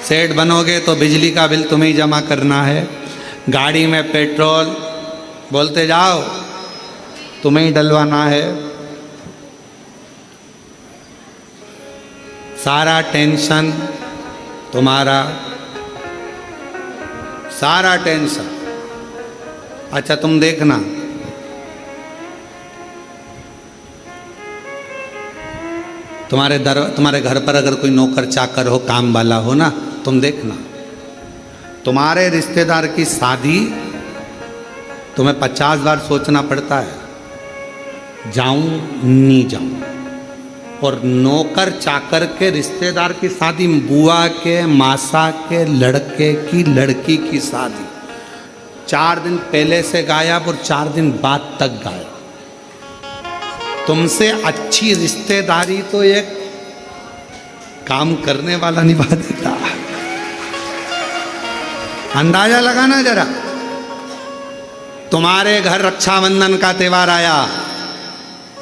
सेठ बनोगे तो बिजली का बिल तुम्हें ही जमा करना है, गाड़ी में पेट्रोल बोलते जाओ तुम्हें ही डलवाना है, सारा टेंशन तुम्हारा, सारा टेंशन। अच्छा तुम देखना, तुम्हारे घर पर अगर कोई नौकर चाकर हो, काम वाला हो ना, तुम देखना तुम्हारे रिश्तेदार की शादी तुम्हें 50 बार सोचना पड़ता है, जाऊं नहीं जाऊं। और नौकर चाकर के रिश्तेदार की शादी, बुआ के, मासा के लड़के की लड़की की शादी 4 दिन पहले से गायब और 4 दिन बाद तक गायब। तुमसे अच्छी रिश्तेदारी तो एक काम करने वाला निभा देता। अंदाजा लगाना जरा, तुम्हारे घर रक्षाबंधन का त्योहार आया,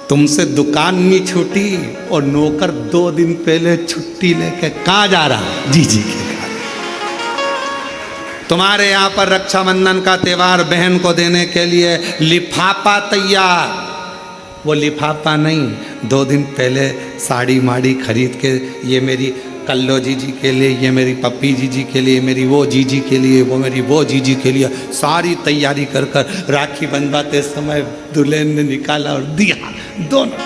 तुमसे दुकान नहीं छूटी और नौकर 2 दिन पहले छुट्टी लेके कहाँ जा रहा, जी के घर। तुम्हारे यहाँ पर रक्षाबंधन का त्योहार बहन को देने के लिए लिफाफा तैयार, वो लिफाफा नहीं, 2 दिन पहले साड़ी माड़ी खरीद के, ये मेरी कल्लो जीजी के लिए, ये मेरी पप्पी जीजी के लिए, मेरी वो जीजी के लिए, वो मेरी वो जीजी के लिए, सारी तैयारी कर कर राखी बंधवाते समय दुल्हन ने निकाला और दिया। दोनों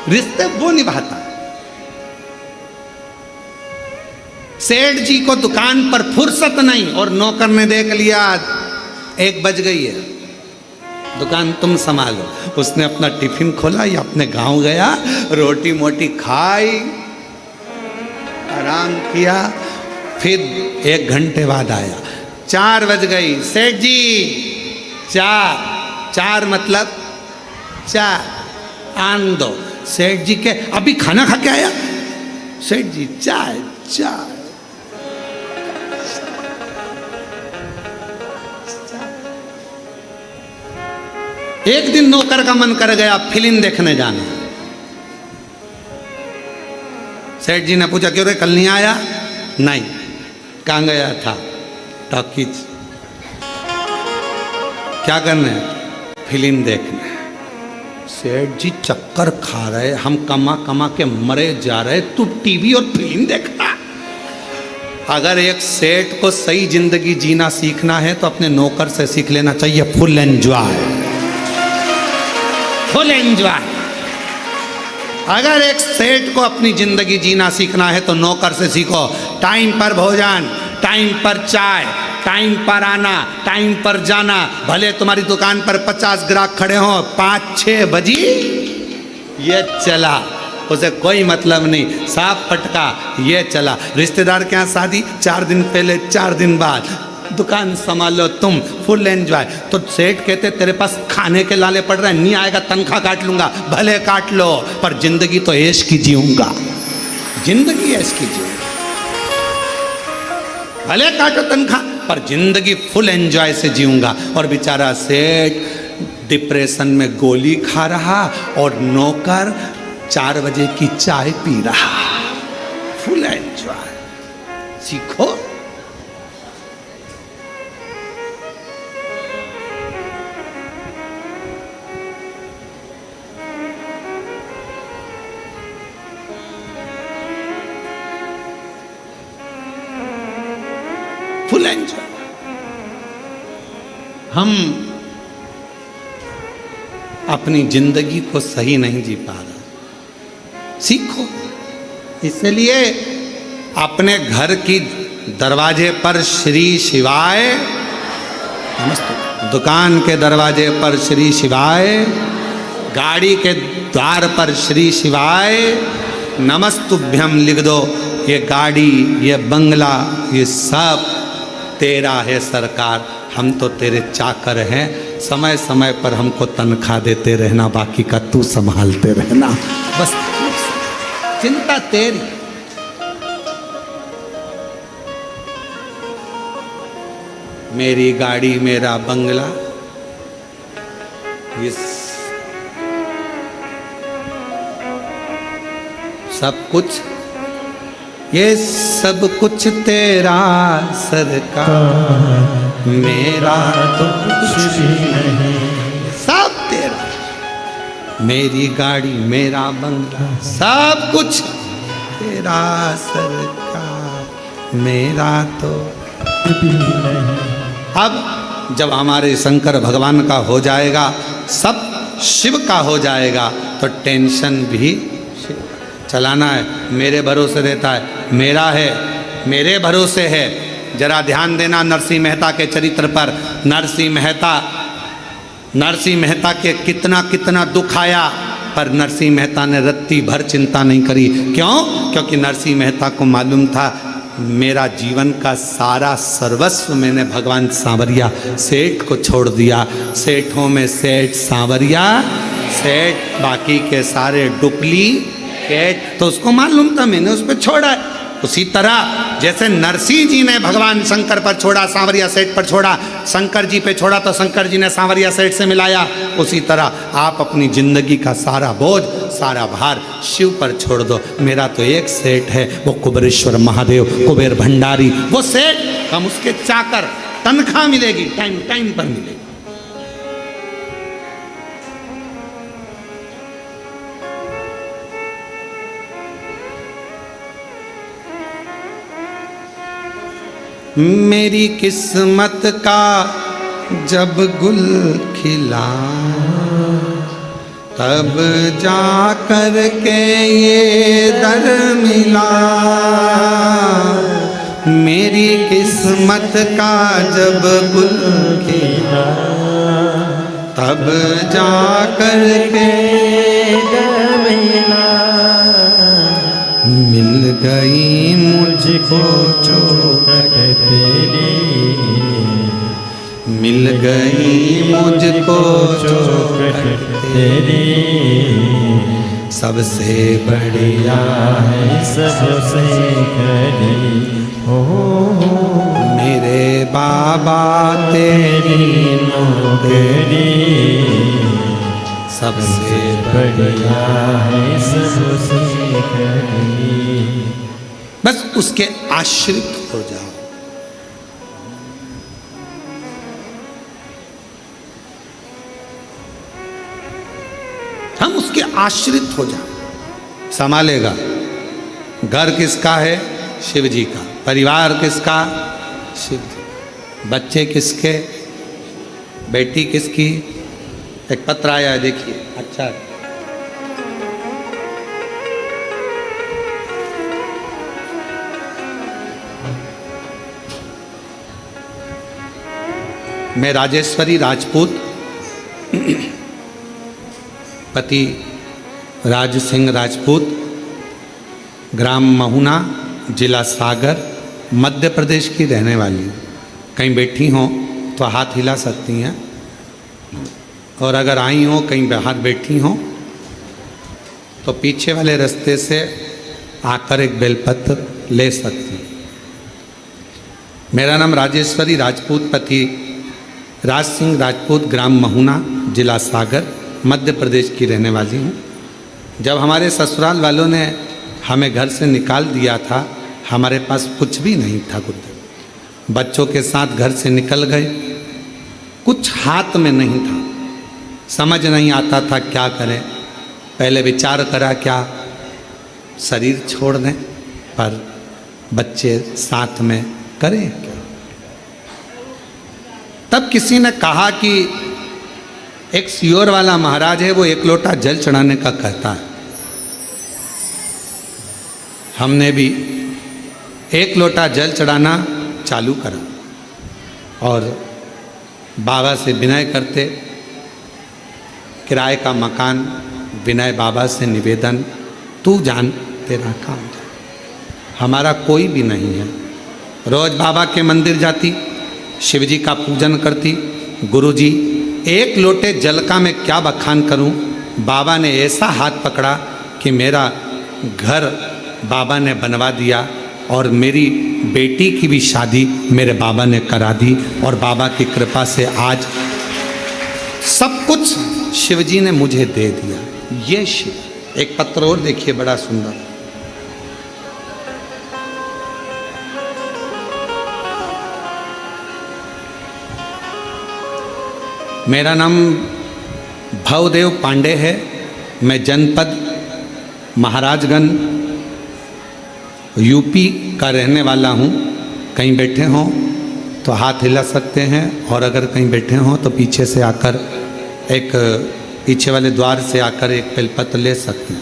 रिश्ते वो निभाता है। सेठ जी को दुकान पर फुर्सत नहीं और नौकर ने देख लिया 1 बज गई है, दुकान तुम संभालो। उसने अपना टिफिन खोला या अपने गांव गया, रोटी मोटी खाई, आराम किया, फिर 1 घंटे बाद आया, 4 बज गई, सेठ जी 4 मतलब 4 आन दो। सेठ जी के अभी खाना खा के आया, सेठ जी चाय। एक दिन नौकर का मन कर गया फिल्म देखने जाना। सेठ जी ने पूछा क्यों रे कल नहीं आया? नहीं। कहाँ गया था? टॉकीज। क्या करने? फिल्म देखने। सेठ जी चक्कर खा रहे, हम कमा कमा के मरे जा रहे, तू टीवी और फिल्म देखना। अगर एक सेठ को सही जिंदगी जीना सीखना है तो अपने नौकर से सीख लेना चाहिए, फुल एंजॉय, फुल एंजॉय। अगर एक सेठ को अपनी जिंदगी जीना सीखना है तो नौकर से सीखो। टाइम पर भोजन, टाइम पर चाय, टाइम पर आना, टाइम पर जाना। भले तुम्हारी दुकान पर 50 ग्राहक खड़े हों, 5-6 बजी ये चला, उसे कोई मतलब नहीं, साफ फटका ये चला। रिश्तेदार के यहाँ शादी 4 दिन पहले, 4 दिन बाद, दुकान संभालो तुम, फुल एंजॉय। तो सेठ कहते तेरे पास खाने के लाले पड़ रहे हैं, नहीं आएगा तनख्वाह काट लूंगा। भले काट लो, पर जिंदगी तो ऐश की जीऊंगा, जिंदगी ऐश की जीऊंगा। भले काटो तनख्वाह, पर जिंदगी फुल एंजॉय से जीऊंगा। और बेचारा सेठ डिप्रेशन में गोली खा रहा और नौकर 4 बजे की चाय पी रहा। Full enjoy. सीखो। Full enjoy. हम अपनी जिंदगी को सही नहीं जी पा रहे, सीखो। इसलिए अपने घर की दरवाजे पर श्री शिवाय नमस्ते, दुकान के दरवाजे पर श्री शिवाय, गाड़ी के द्वार पर श्री शिवाय नमस्तुभ्यम लिख दो। ये गाड़ी, ये बंगला, ये सब तेरा है सरकार, हम तो तेरे चाकर हैं। समय समय पर हमको तनख्वाह देते रहना, बाकी का तू संभालते रहना, बस चिंता तेरी। मेरी गाड़ी, मेरा बंगला, ये सब कुछ ये सब कुछ तेरा सरकार, मेरा तो कुछ भी नहीं, सब तेरा। मेरी गाड़ी, मेरा बंगला, सब कुछ तेरा सरकार, मेरा तो कुछ भी नहीं। अब जब हमारे शंकर भगवान का हो जाएगा, सब शिव का हो जाएगा, तो टेंशन भी चलाना है। मेरे भरोसे रहता है, मेरा है, मेरे भरोसे है। जरा ध्यान देना नरसिंह मेहता के चरित्र पर। नरसिंह मेहता के कितना कितना दुख आया, पर नरसिंह मेहता ने रत्ती भर चिंता नहीं करी। क्यों? क्योंकि नरसिंह मेहता को मालूम था मेरा जीवन का सारा सर्वस्व मैंने भगवान सांवरिया सेठ को छोड़ दिया। सेठों में सेठ सांवरिया सेठ, बाकी के सारे डुप्लीकेट। तो उसको मालूम था मैंने उस पर छोड़ा है। उसी तरह जैसे नरसिंह जी ने भगवान शंकर पर छोड़ा, सांवरिया सेठ पर छोड़ा, शंकर जी पे छोड़ा तो शंकर जी ने सांवरिया सेठ से मिलाया। उसी तरह आप अपनी जिंदगी का सारा बोझ, सारा भार शिव पर छोड़ दो। मेरा तो एक सेठ है, वो कुबेरेश्वर महादेव, कुबेर भंडारी। वो सेठ, हम उसके चाकर, तनख्वाह मिलेगी, टाइम टाइम पर मिलेगी। मेरी किस्मत का जब गुल खिला, तब जा कर के ये दर मिला। मेरी किस्मत का जब गुल खिला, तब जा कर के दर मिला। मिल गई मुझको चौखट तेरी, मिल गई मुझको चौखट तेरी। सबसे बढ़िया है सबसे कड़ी, हो मेरे बाबा तेरी नौकरी। सबसे बढ़िया है सबसे कड़ी। बस उसके आश्रित हो जाओ। हम उसके आश्रित हो जाओ। संभालेगा। घर किसका है? शिव जी का। परिवार किसका? शिव जी। बच्चे किसके? बेटी किसकी? एक पत्र आया है, देखिए। अच्छा है। मैं राजेश्वरी राजपूत, पति राज सिंह राजपूत, ग्राम महुना, जिला सागर, मध्य प्रदेश की रहने वाली हूँ। कहीं बैठी हों तो हाथ हिला सकती हैं, और अगर आई हो कहीं बाहर बैठी हो तो पीछे वाले रास्ते से आकर एक बेलपत्र ले सकती हैं। मेरा नाम राजेश्वरी राजपूत, पति राज सिंह राजपूत, ग्राम महुना, जिला सागर, मध्य प्रदेश की रहने वाली हूँ। जब हमारे ससुराल वालों ने हमें घर से निकाल दिया था, हमारे पास कुछ भी नहीं था। कुछ बच्चों के साथ घर से निकल गए, कुछ हाथ में नहीं था। समझ नहीं आता था क्या करें। पहले विचार करा क्या शरीर छोड़ दें, पर बच्चे साथ में करें क्या। तब किसी ने कहा कि एक सियोर वाला महाराज है, वो एक लोटा जल चढ़ाने का कहता है। हमने भी एक लोटा जल चढ़ाना चालू करा और बाबा से विनय करते। किराए का मकान, विनय बाबा से निवेदन, तू जान तेरा काम जान। हमारा कोई भी नहीं है। रोज बाबा के मंदिर जाती, शिव जी का पूजन करती। गुरुजी, एक लोटे जल का मैं क्या बखान करूं। बाबा ने ऐसा हाथ पकड़ा कि मेरा घर बाबा ने बनवा दिया, और मेरी बेटी की भी शादी मेरे बाबा ने करा दी। और बाबा की कृपा से आज सब कुछ शिव जी ने मुझे दे दिया। ये शिव। एक पत्र और देखिए, बड़ा सुंदर। मेरा नाम भवदेव पांडे है। मैं जनपद महाराजगंज यूपी का रहने वाला हूँ। कहीं बैठे हों तो हाथ हिला सकते हैं, और अगर कहीं बैठे हों तो पीछे से आकर एक पीछे वाले द्वार से आकर एक बेलपत्र ले सकते हैं।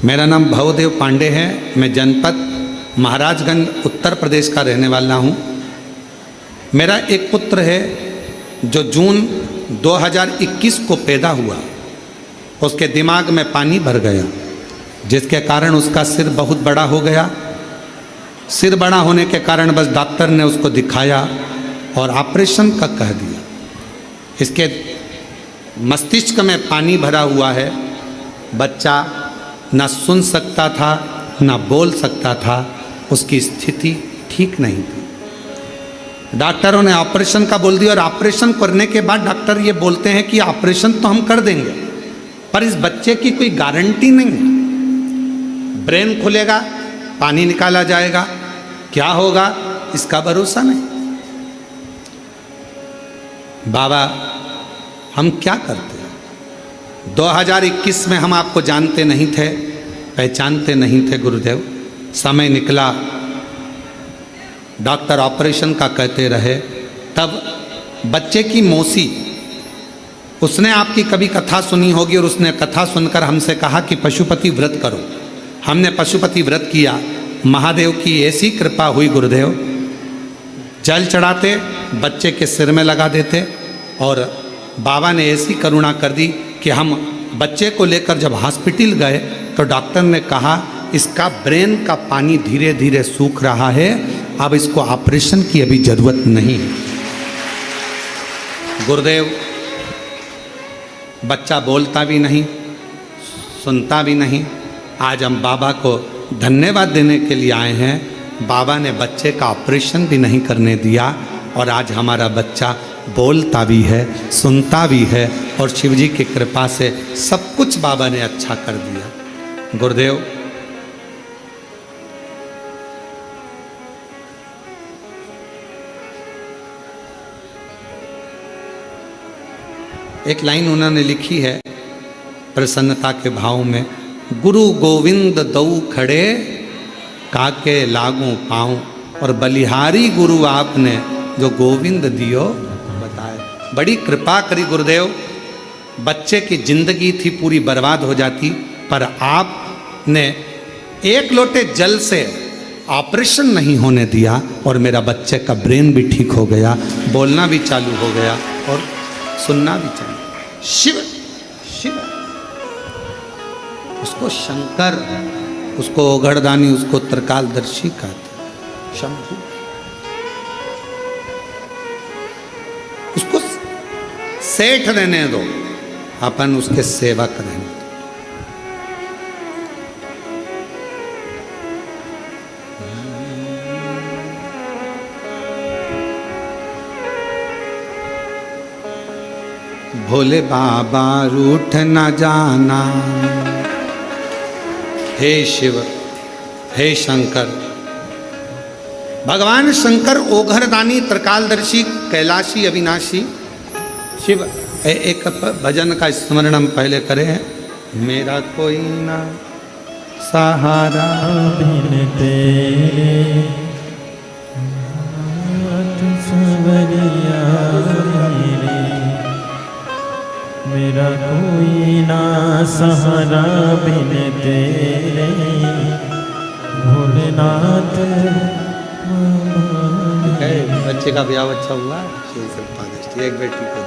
मेरा नाम भवदेव पांडे है। मैं जनपद महाराजगंज उत्तर प्रदेश का रहने वाला हूँ। मेरा एक पुत्र है जो जून 2021 को पैदा हुआ। उसके दिमाग में पानी भर गया, जिसके कारण उसका सिर बहुत बड़ा हो गया। सिर बड़ा होने के कारण बस डॉक्टर ने उसको दिखाया और ऑपरेशन का कह दिया। इसके मस्तिष्क में पानी भरा हुआ है। बच्चा ना सुन सकता था ना बोल सकता था। उसकी स्थिति ठीक नहीं थी। डॉक्टरों ने ऑपरेशन का बोल दिया, और ऑपरेशन करने के बाद डॉक्टर ये बोलते हैं कि ऑपरेशन तो हम कर देंगे, पर इस बच्चे की कोई गारंटी नहीं है। ब्रेन खुलेगा, पानी निकाला जाएगा, क्या होगा इसका भरोसा नहीं। बाबा हम क्या करते हैं? 2021 में हम आपको जानते नहीं थे, पहचानते नहीं थे गुरुदेव। समय निकला, डॉक्टर ऑपरेशन का कहते रहे। तब बच्चे की मौसी, उसने आपकी कभी कथा सुनी होगी, और उसने कथा सुनकर हमसे कहा कि पशुपति व्रत करो। हमने पशुपति व्रत किया। महादेव की ऐसी कृपा हुई गुरुदेव, जल चढ़ाते बच्चे के सिर में लगा देते, और बाबा ने ऐसी करुणा कर दी कि हम बच्चे को लेकर जब हॉस्पिटल गए तो डॉक्टर ने कहा इसका ब्रेन का पानी धीरे धीरे सूख रहा है, अब इसको ऑपरेशन की अभी जरूरत नहीं है। गुरुदेव बच्चा बोलता भी नहीं, सुनता भी नहीं। आज हम बाबा को धन्यवाद देने के लिए आए हैं। बाबा ने बच्चे का ऑपरेशन भी नहीं करने दिया, और आज हमारा बच्चा बोलता भी है, सुनता भी है, और शिव जी की कृपा से सब कुछ बाबा ने अच्छा कर दिया। गुरुदेव एक लाइन उन्होंने लिखी है प्रसन्नता के भाव में, गुरु गोविंद दऊ खड़े काके लागू पाऊं, और बलिहारी गुरु आपने जो गोविंद दियो बताए। बड़ी कृपा करी गुरुदेव। बच्चे की जिंदगी थी पूरी बर्बाद हो जाती, पर आपने एक लोटे जल से ऑपरेशन नहीं होने दिया, और मेरा बच्चे का ब्रेन भी ठीक हो गया, बोलना भी चालू हो गया और सुनना भी चाहिए। शिव शिव, उसको शंकर, उसको ओघड़दानी, उसको त्रिकालदर्शी कहते, शंभु। उसको सेठ रहने दो, अपन उसके सेवक रहने दो। भोले बाबा रूठ न जाना, हे शिव हे शंकर। भगवान शंकर ओघरदानी, त्रिकालदर्शी, कैलाशी, अविनाशी शिव। एक भजन का स्मरण हम पहले करें। मेरा कोई ना सहारा बिन तेरे, मेरा कोई ना सहारा बिन तेरे, भोलेनाथ। बच्चे का ब्याह अच्छा हुआ, एक बेटी को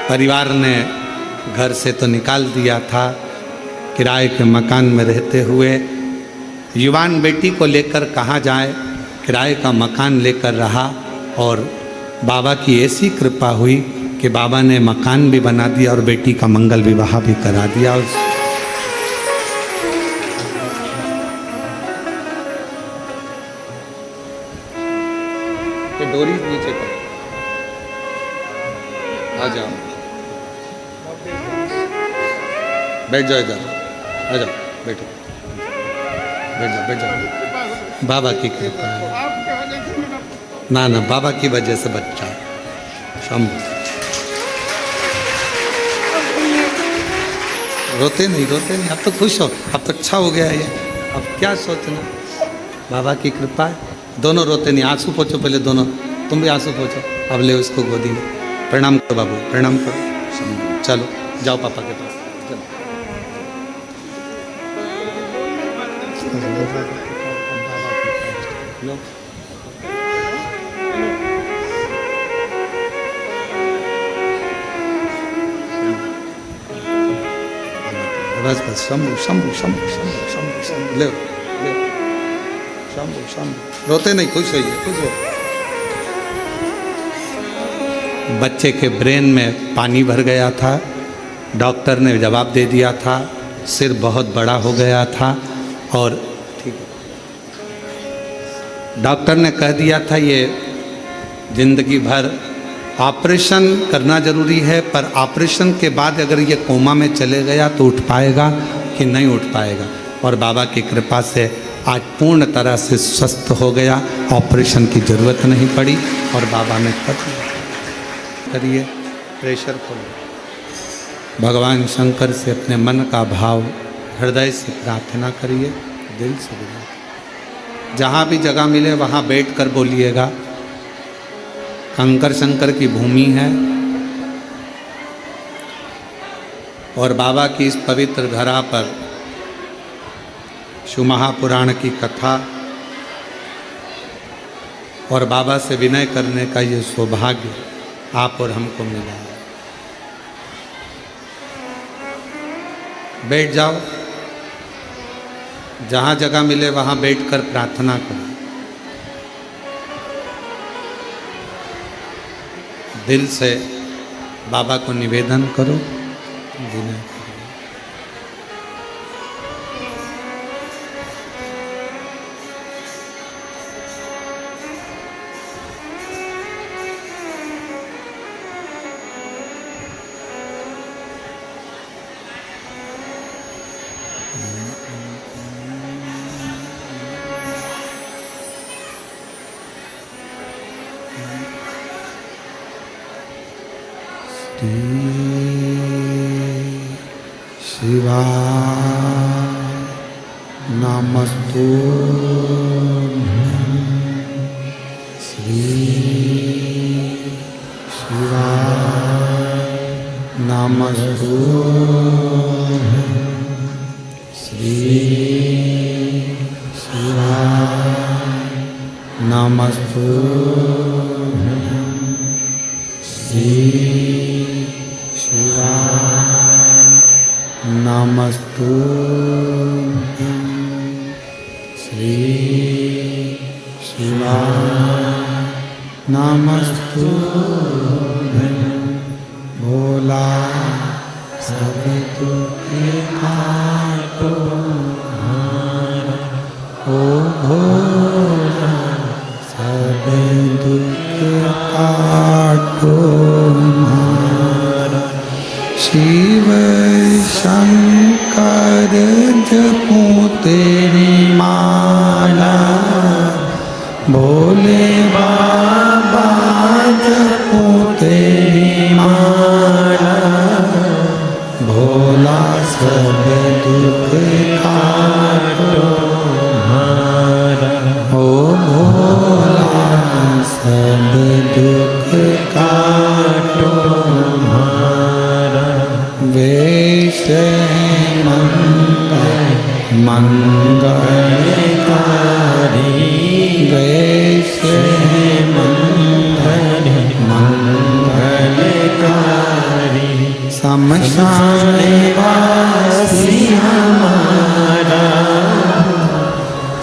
परिवार ने घर से तो निकाल दिया था। किराए के मकान में रहते हुए युवान बेटी को लेकर कहाँ जाए, किराए का मकान लेकर रहा, और बाबा की ऐसी कृपा हुई कि बाबा ने मकान भी बना दिया और बेटी का मंगल विवाह भी करा दिया। डोरी नीचे कर, आ जाओ, बैठ जाओ इधर, आ जाओ, बैठो, बैठ जाओ, बैठ जाओ। बाबा की कृपा है। ना ना, बाबा की वजह से बच्चा है। शंभु। रोते नहीं, रोते नहीं, अब तो खुश हो, अब तो अच्छा हो गया ये, अब क्या सोचना। बाबा की कृपा है। दोनों रोते नहीं, आंसू पोछो पहले दोनों, तुम भी आंसू पोछो। अब ले उसको गोदी में। प्रणाम करो बाबू, प्रणाम करो। शंभु। चलो जाओ पापा के पास, चलो। लो। बस बस, शंभु शंभु शंभु शंभु शंभु शंभु, ले ले, शंभु शंभु। रोते नहीं, खुश होइए, खुश हो। बच्चे के ब्रेन में पानी भर गया था, डॉक्टर ने जवाब दे दिया था, सिर बहुत बड़ा हो गया था और ठीक है, डॉक्टर ने कह दिया था ये जिंदगी भर ऑपरेशन करना जरूरी है, पर ऑपरेशन के बाद अगर ये कोमा में चले गया तो उठ पाएगा कि नहीं उठ पाएगा। और बाबा की कृपा से आज पूर्ण तरह से स्वस्थ हो गया, ऑपरेशन की ज़रूरत नहीं पड़ी और बाबा ने कर दिया। करिए, प्रेशर खोलो। भगवान शंकर से अपने मन का भाव हृदय से प्रार्थना करिए, दिल से बोलिए। जहाँ भी जगह मिले वहाँ बैठ कर बोलिएगा। कंकर शंकर की भूमि है और बाबा की इस पवित्र धरा पर शिव महापुराण की कथा और बाबा से विनय करने का ये सौभाग्य आप और हमको मिला है। बैठ जाओ, जहाँ जगह मिले वहाँ बैठकर प्रार्थना करो। दिल से बाबा को निवेदन करो, विनय करो। शिवा नमस्तुभ्यं श्री शिवा नमस्तुभ्यं श्री शिवा नमस्तुभ्यं श्री शिवा नमस्तुभ्यं श्री शिवा नमस्तुभ्यं। भोला सब दुख काटो हारा, ओ भोला सब दुख काटो हारा। शिव शंकर जपो तेरी माला, भोले बाबा जपो तेरी माला। भोला सब दुख काटो हारा, ओ भोला सब दुख काटो हारा। वेश मंगलकारी, वेश मंगलकारी। शमशान वासी हमारा,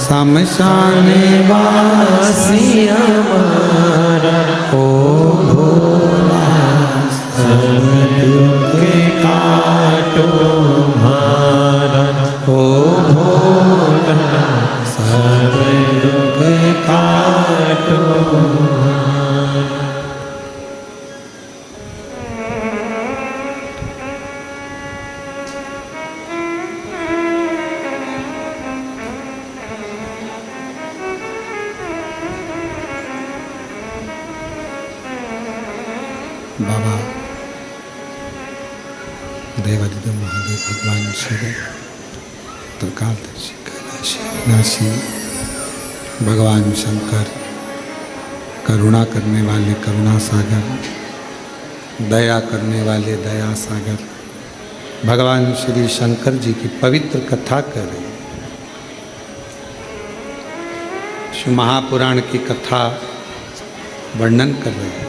शमशान वासी हमारा। ओ भोला सब दुख काटो हारा, ओ भोला सब दुख काटो हारा। बाबा देवादिदेव महादेव भगवान शिव त्रिकालदर्शी कैलाशी अविनाशी भगवान शंकर करुणा करने वाले करुणा सागर, दया करने वाले दया सागर, भगवान श्री शंकर जी की पवित्र कथा कर रहे हैं। शिव महापुराण की कथा वर्णन कर रहे हैं।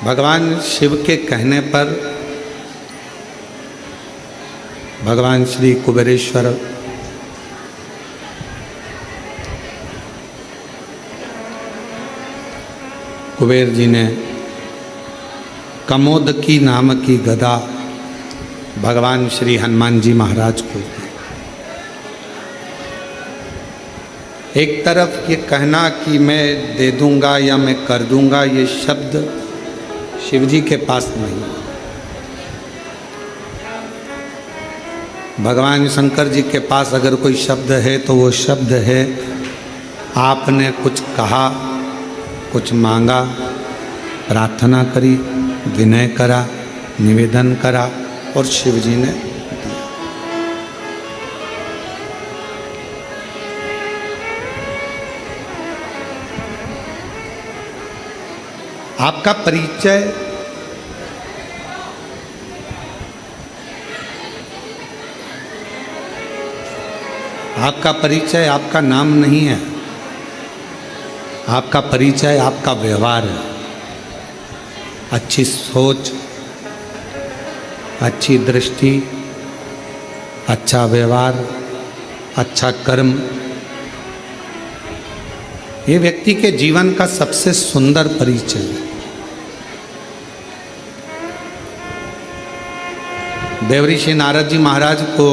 भगवान शिव के कहने पर भगवान श्री कुबेरेश्वर कुबेर जी ने कमोदकी नाम की गदा भगवान श्री हनुमान जी महाराज को दी। एक तरफ ये कहना कि मैं दे दूंगा या मैं कर दूंगा, ये शब्द शिव जी के पास नहीं। भगवान शंकर जी के पास अगर कोई शब्द है तो वो शब्द है, आपने कुछ कहा, कुछ मांगा, प्रार्थना करी, विनय करा, निवेदन करा और शिव जी ने दिया। आपका परिचय आपका नाम नहीं है, आपका परिचय आपका व्यवहार है। अच्छी सोच, अच्छी दृष्टि, अच्छा व्यवहार, अच्छा कर्म, ये व्यक्ति के जीवन का सबसे सुंदर परिचय है। देवऋषि नारद जी महाराज को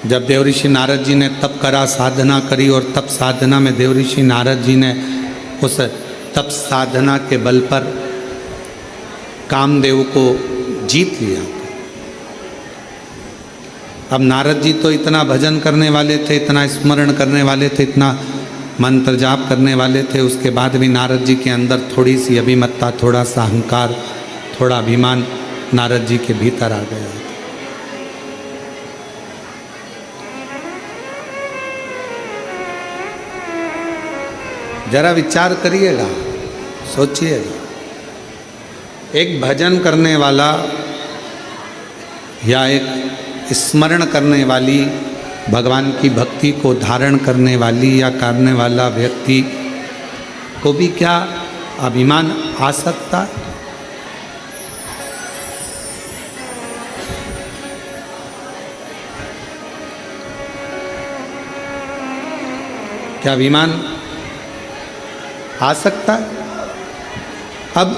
जब देवऋषि नारद जी ने तप करा, साधना करी और तप साधना में देवऋषि नारद जी ने उस तप साधना के बल पर कामदेव को जीत लिया। अब नारद जी तो इतना भजन करने वाले थे, इतना स्मरण करने वाले थे, इतना मंत्र जाप करने वाले थे, उसके बाद भी नारद जी के अंदर थोड़ी सी अभिमत्ता, थोड़ा सा अहंकार, थोड़ा अभिमान नारद जी के भीतर आ गया। जरा विचार करिएगा, सोचिएगा, एक भजन करने वाला या एक स्मरण करने वाली, भगवान की भक्ति को धारण करने वाली या करने वाला व्यक्ति को भी क्या अभिमान आ सकता है? क्या अभिमान आ सकता है? अब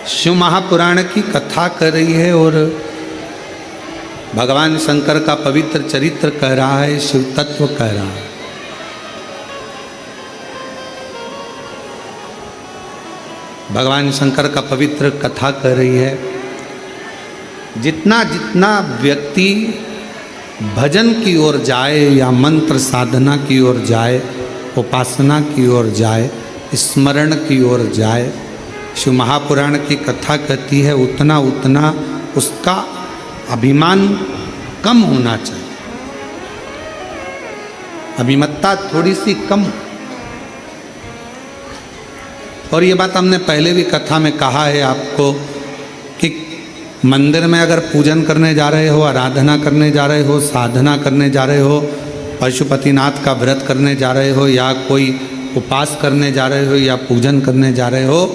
शिव महापुराण की कथा कर रही है और भगवान शंकर का पवित्र चरित्र कह रहा है, शिव तत्व कह रहा है। भगवान शंकर का पवित्र कथा कर रही है। जितना जितना व्यक्ति भजन की ओर जाए या मंत्र साधना की ओर जाए, उपासना की ओर जाए, स्मरण की ओर जाए, शिव महापुराण की कथा कहती है उतना उतना उसका अभिमान कम होना चाहिए, अभिमत्ता थोड़ी सी कम। और ये बात हमने पहले भी कथा में कहा है आपको कि मंदिर में अगर पूजन करने जा रहे हो, आराधना करने जा रहे हो, साधना करने जा रहे हो, पशुपतिनाथ का व्रत करने जा रहे हो या कोई उपास करने जा रहे हो या पूजन करने जा रहे हो,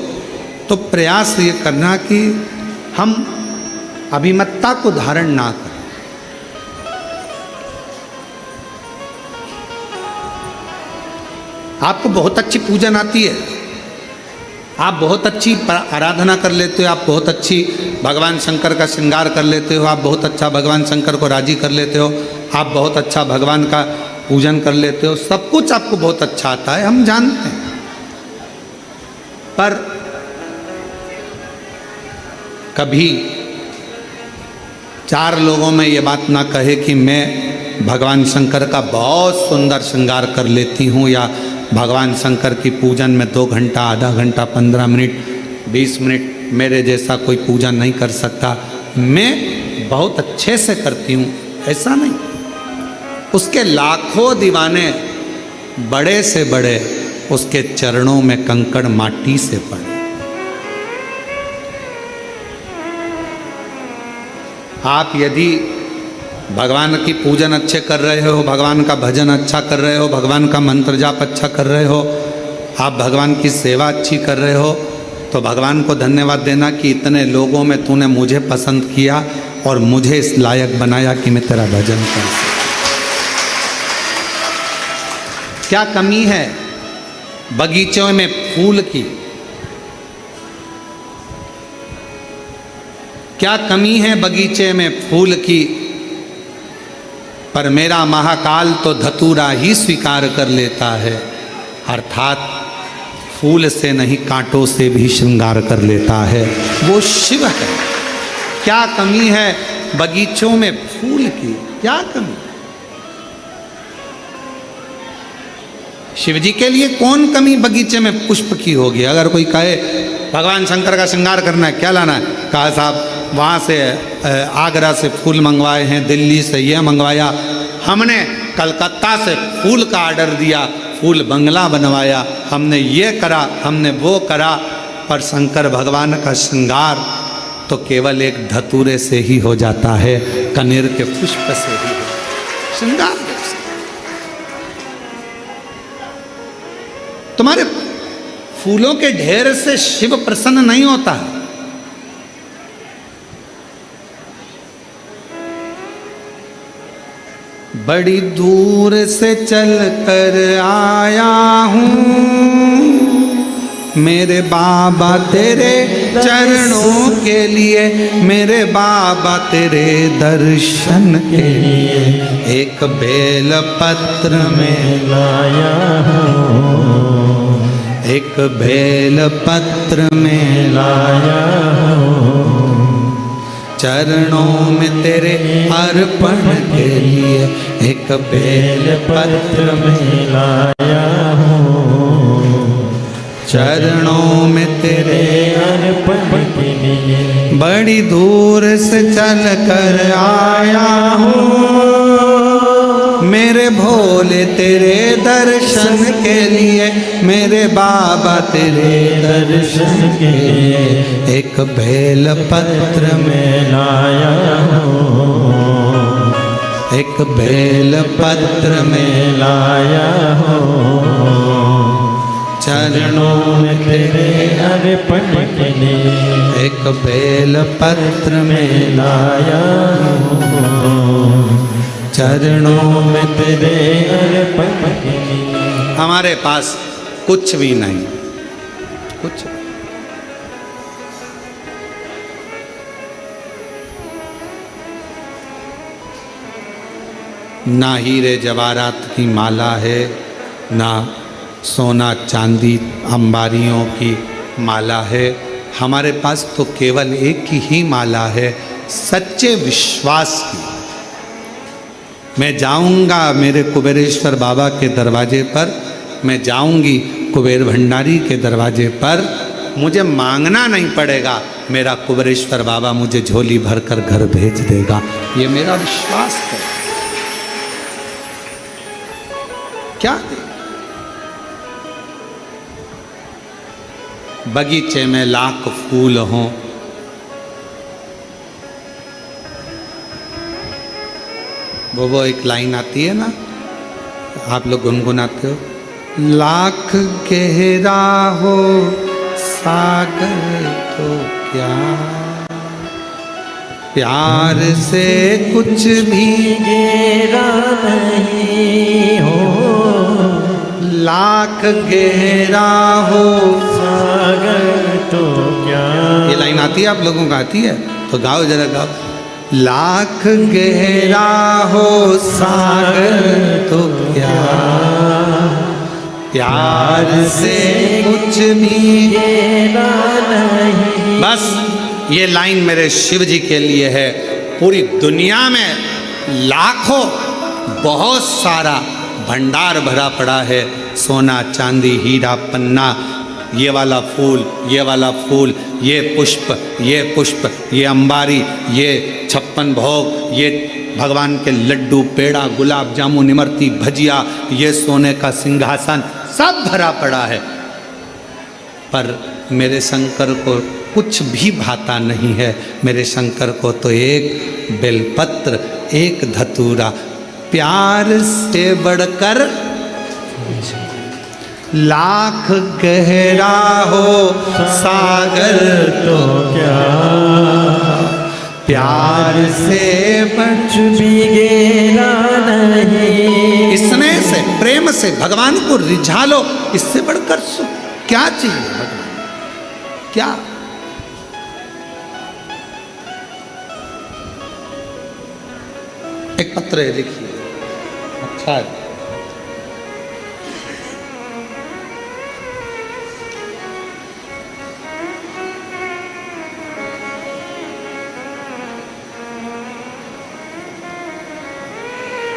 तो प्रयास ये करना कि हम अभिमत्ता को धारण ना करें। आपको बहुत अच्छी पूजन आती है, आप बहुत अच्छी आराधना कर लेते हो, आप बहुत अच्छी भगवान शंकर का श्रृंगार कर लेते हो, आप बहुत अच्छा भगवान शंकर को राजी कर लेते हो, आप बहुत अच्छा भगवान का पूजन कर लेते हो, सब कुछ आपको बहुत अच्छा आता है, हम जानते हैं। पर कभी चार लोगों में ये बात ना कहे कि मैं भगवान शंकर का बहुत सुंदर श्रृंगार कर लेती हूँ, या भगवान शंकर की पूजन में 2 घंटा, आधा घंटा, 15 मिनट, 20 मिनट मेरे जैसा कोई पूजन नहीं कर सकता। मैं बहुत अच्छे से करती हूँ, ऐसा नहीं। उसके लाखों दीवाने, बड़े से बड़े, उसके चरणों में कंकड़ माटी से पड़े। आप यदि भगवान की पूजन अच्छे कर रहे हो, भगवान का भजन अच्छा कर रहे हो, भगवान का मंत्र जाप अच्छा कर रहे हो, आप भगवान की सेवा अच्छी कर रहे हो, तो भगवान को धन्यवाद देना कि इतने लोगों में तूने मुझे पसंद किया और मुझे इस लायक बनाया कि मैं तेरा भजन कर सकूं। क्या कमी है बगीचों में फूल की? क्या कमी है बगीचे में फूल की? पर मेरा महाकाल तो धतूरा ही स्वीकार कर लेता है, अर्थात फूल से नहीं कांटों से भी श्रृंगार कर लेता है, वो शिव है। क्या कमी है बगीचों में फूल की? क्या कमी? शिव जी के लिए कौन कमी बगीचे में पुष्प की होगी? अगर कोई कहे भगवान शंकर का श्रृंगार करना है, क्या लाना है? कहा साहब वहाँ से आगरा से फूल मंगवाए हैं, दिल्ली से ये मंगवाया, हमने कलकत्ता से फूल का ऑर्डर दिया, फूल बंगला बनवाया, हमने ये करा, हमने वो करा। पर शंकर भगवान का श्रृंगार तो केवल एक धतूरे से ही हो जाता है, कनेर के पुष्प से ही श्रृंगार। तुम्हारे फूलों के ढेर से शिव प्रसन्न नहीं होता है। बड़ी दूर से चल कर आया हूँ मेरे बाबा तेरे चरणों के लिए, मेरे बाबा तेरे दर्शन के लिए। एक बेल पत्र में लाया हूँ, एक बेल पत्र में लाया हूँ, चरणों में तेरे अर्पण के लिए। एक बेल पत्र में लाया हूँ, चरणों में तेरे अर्पण के लिए। बड़ी दूर से चल कर आया हूँ मेरे भोले तेरे दर्शन के लिए, मेरे बाबा तेरे दर्शन के लिए। एक बेल पत्र में लाया हूँ, एक बेल पत्र में लाया हूँ, चरणों में तेरे अर्पण के लिए। एक बेल पत्र में लाया हूँ, चरणों में तेरे अर्पण के लिए। हमारे पास कुछ भी नहीं, कुछ ना हीरे जवाहरात की माला है, ना सोना चांदी अंबारियों की माला है। हमारे पास तो केवल एक ही माला है, सच्चे विश्वास की। मैं जाऊंगा मेरे कुबेरेश्वर बाबा के दरवाजे पर, मैं जाऊंगी कुबेर भंडारी के दरवाजे पर, मुझे मांगना नहीं पड़ेगा, मेरा कुबेरेश्वर बाबा मुझे झोली भरकर घर भेज देगा। ये मेरा विश्वास है। क्या दे? बगीचे में लाख फूल हों, वो एक लाइन आती है ना, आप लोग गुनगुनाते हो, लाख गहरा हो सागर तो क्या, प्यार से कुछ भी गहरा नहीं हो, लाख गहरा हो सागर तो क्या। ये लाइन आती है, आप लोगों को आती है तो गाओ, जरा गाओ। लाख गहरा हो सागर तो क्या, प्यार से कुछ भी गहरा नहीं। बस ये लाइन मेरे शिव जी के लिए है। पूरी दुनिया में लाखों बहुत सारा भंडार भरा पड़ा है, सोना चांदी हीरा पन्ना, ये वाला फूल, ये वाला फूल, ये पुष्प, ये पुष्प, ये अंबारी, ये 56 भोग, ये भगवान के लड्डू, पेड़ा, गुलाब जामुन, इमरती, भजिया, ये सोने का सिंहासन, सब भरा पड़ा है। पर मेरे शंकर को कुछ भी भाता नहीं है। मेरे शंकर को तो एक बेलपत्र, एक धतूरा, प्यार से बढ़कर लाख गहरा हो सागर तो क्या प्यार से कुछ भी गहरा नहीं। स्नेह से, प्रेम से भगवान को रिझा लो, इससे बढ़कर सुख क्या चाहिए भगवान, क्या? एक पत्र है, देखिए, अच्छा है।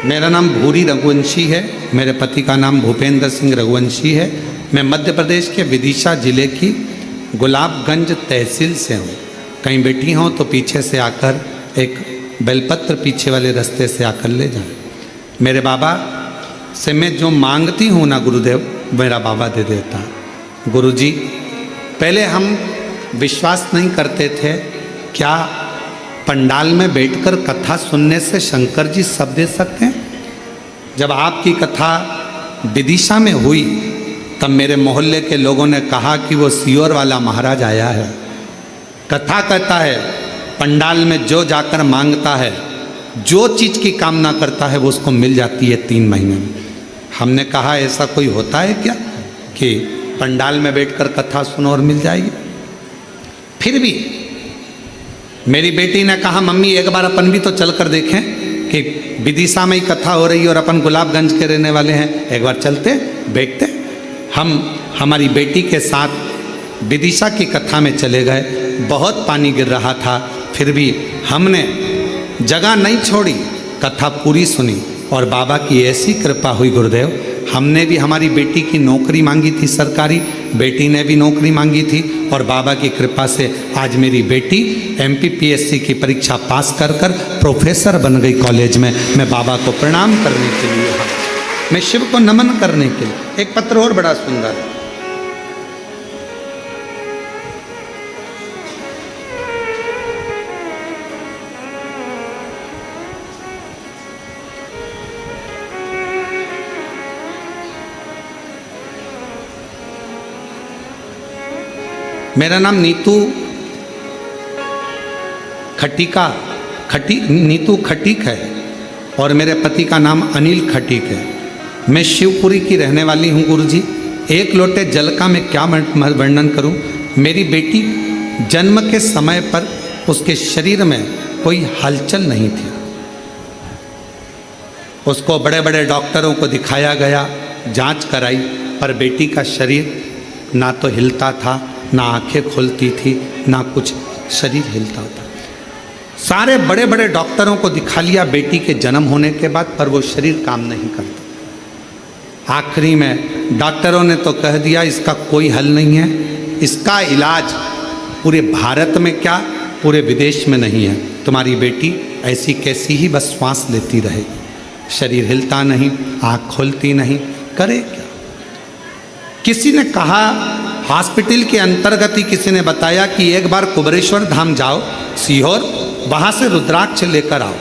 मेरा नाम भूरी रघुवंशी है, मेरे पति का नाम भूपेंद्र सिंह रघुवंशी है। मैं मध्य प्रदेश के विदिशा जिले की गुलाबगंज तहसील से हूँ। कहीं बैठी हूँ तो पीछे से आकर एक बेलपत्र पीछे वाले रास्ते से आकर ले जाए। मेरे बाबा से मैं जो मांगती हूँ ना गुरुदेव, मेरा बाबा दे देता। गुरुजी, पहले हम विश्वास नहीं करते थे, क्या पंडाल में बैठकर कथा सुनने से शंकर जी सब दे सकते हैं? जब आपकी कथा विदिशा में हुई तब मेरे मोहल्ले के लोगों ने कहा कि वो सीहोर वाला महाराज आया है, कथा कहता है, पंडाल में जो जाकर मांगता है, जो चीज़ की कामना करता है वो उसको मिल जाती है 3 महीने में। हमने कहा ऐसा कोई होता है क्या कि पंडाल में बैठकर कथा सुनो और मिल जाएगी? फिर भी मेरी बेटी ने कहा, मम्मी एक बार अपन भी तो चल कर देखें कि विदिशा में ही कथा हो रही है और अपन गुलाबगंज के रहने वाले हैं, एक बार चलते बैठते। हम हमारी बेटी के साथ विदिशा की कथा में चले गए। बहुत पानी गिर रहा था, फिर भी हमने जगह नहीं छोड़ी, कथा पूरी सुनी और बाबा की ऐसी कृपा हुई गुरुदेव। हमने भी हमारी बेटी की नौकरी मांगी थी सरकारी, बेटी ने भी नौकरी मांगी थी और बाबा की कृपा से आज मेरी बेटी MPPSC की परीक्षा पास कर कर प्रोफेसर बन गई कॉलेज में। मैं बाबा को प्रणाम करने के लिए, मैं शिव को नमन करने के लिए। एक पत्र और बड़ा सुंदर है, मेरा नाम नीतू खटीक है और मेरे पति का नाम अनिल खटीक है। मैं शिवपुरी की रहने वाली हूँ गुरुजी। एक लोटे जल का मैं क्या वर्णन करूँ। मेरी बेटी जन्म के समय पर उसके शरीर में कोई हलचल नहीं थी। उसको बड़े बड़े डॉक्टरों को दिखाया गया, जांच कराई, पर बेटी का शरीर ना तो हिलता था, ना आंखें खुलती थी, ना कुछ शरीर हिलता था। सारे बड़े बड़े डॉक्टरों को दिखा लिया बेटी के जन्म होने के बाद, पर वो शरीर काम नहीं करता। आखिरी में डॉक्टरों ने तो कह दिया इसका कोई हल नहीं है, इसका इलाज पूरे भारत में क्या पूरे विदेश में नहीं है। तुम्हारी बेटी ऐसी कैसी ही बस श्वास लेती रहेगी, शरीर हिलता नहीं, आँख खुलती नहीं, करे क्या? किसी ने कहा, हॉस्पिटल के अंतर्गत ही किसी ने बताया कि एक बार कुबरेश्वर धाम जाओ सीहोर, वहाँ से रुद्राक्ष लेकर आओ।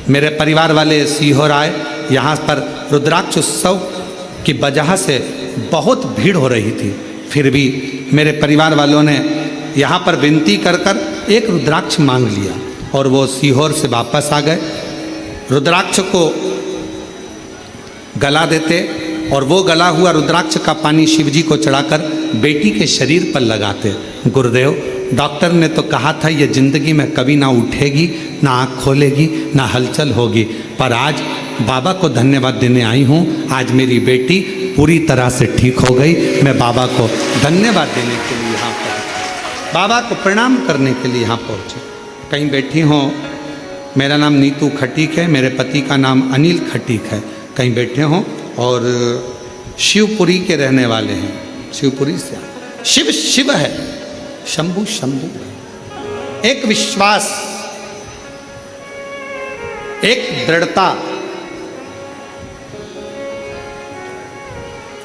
मेरे परिवार वाले सीहोर आए। यहाँ पर रुद्राक्ष उत्सव की वजह से बहुत भीड़ हो रही थी, फिर भी मेरे परिवार वालों ने यहाँ पर विनती कर कर एक रुद्राक्ष मांग लिया और वो सीहोर से वापस आ गए। रुद्राक्ष को गला देते और वो गला हुआ रुद्राक्ष का पानी शिवजी को चढ़ाकर बेटी के शरीर पर लगाते। गुरुदेव, डॉक्टर ने तो कहा था ये जिंदगी में कभी ना उठेगी, ना आँख खोलेगी, ना हलचल होगी, पर आज बाबा को धन्यवाद देने आई हूँ। आज मेरी बेटी पूरी तरह से ठीक हो गई। मैं बाबा को धन्यवाद देने के लिए यहाँ पहुँचा, बाबा को प्रणाम करने के लिए यहाँ पहुँची। कहीं बैठी हों मेरा नाम नीतू खटीक है, मेरे पति का नाम अनिल खटीक है, कहीं बैठे हों, और शिवपुरी के रहने वाले हैं, शिवपुरी से। शिव शिव है, शंभु शंभु। एक विश्वास, एक दृढ़ता।